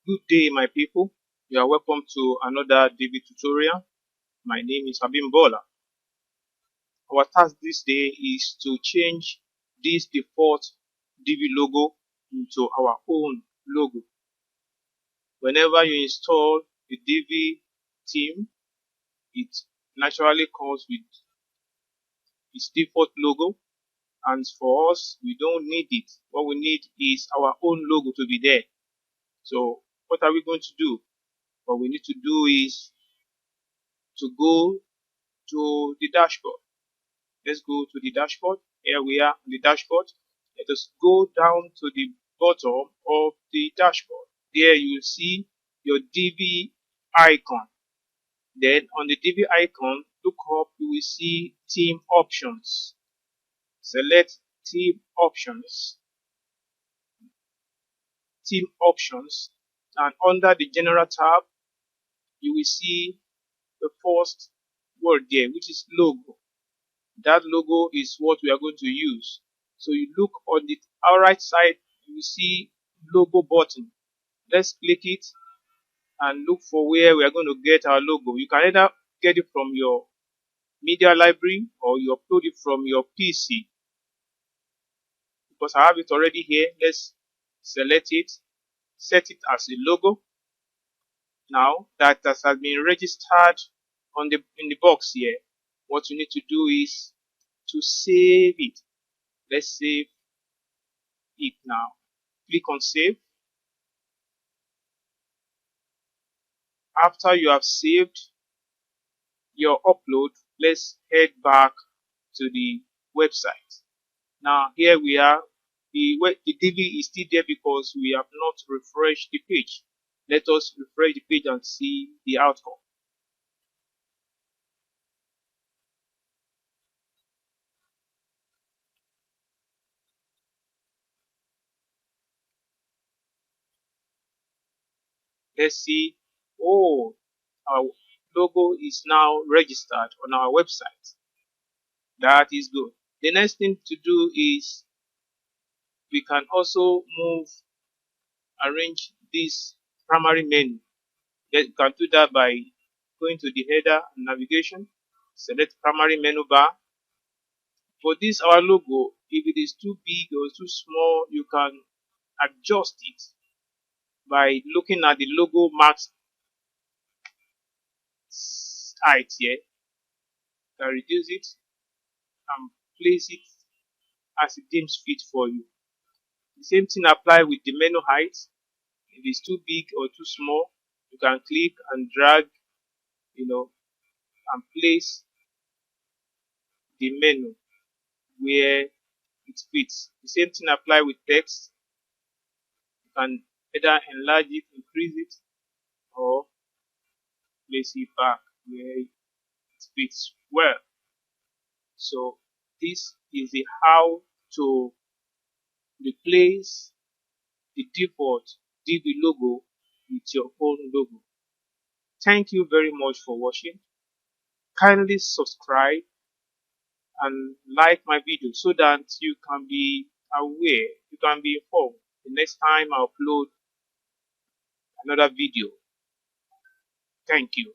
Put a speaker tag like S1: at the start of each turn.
S1: Good day, my people. You are welcome to another Divi tutorial. My name is Abimbola. Our task this day is to change this default Divi logo into our own logo. Whenever you install the Divi theme, it naturally comes with its default logo, and for us, we don't need it. What we need is our own logo to be there. So what are we going to do? What we need to do is to go to the dashboard. Let's go to the dashboard. Here we are on the dashboard. Let us go down to the bottom of the dashboard. There you will see your Divi icon. Then on the Divi icon, look up, you will see theme options. Select theme options. Theme options. And under the general tab, you will see the first word there, which is logo. That logo is what we are going to use. So you look on the right side, you will see logo button. Let's click it and look for where we are going to get our logo. You can either get it from your media library or you upload it from your PC. Because I have it already here, let's select it, set it as a logo. Now that has been registered on in the box here, what you need to do is to save it. Let's save it now. Click on save. After you have saved your upload, let's head back to the website. Now here we are. The Divi is still there because we have not refreshed the page. Let us refresh the page and see the outcome. Let's see. Oh, our logo is now registered on our website. That is good. The next thing to do is we can also arrange this primary menu. You can do that by going to the header and navigation, select primary menu bar. For this our logo, if it is too big or too small, you can adjust it by looking at the logo max height here. You can reduce it and place it as it deems fit for you. The same thing apply with the menu height. If it's too big or too small, you can click and drag, and place the menu where it fits. The same thing apply with text. You can either enlarge it, increase it, or place it back where it fits well. So this is the how to replace the default Divi logo with your own logo. Thank you very much for watching. Kindly subscribe and like my video so that you can be aware, you can be informed the next time I upload another video. Thank you.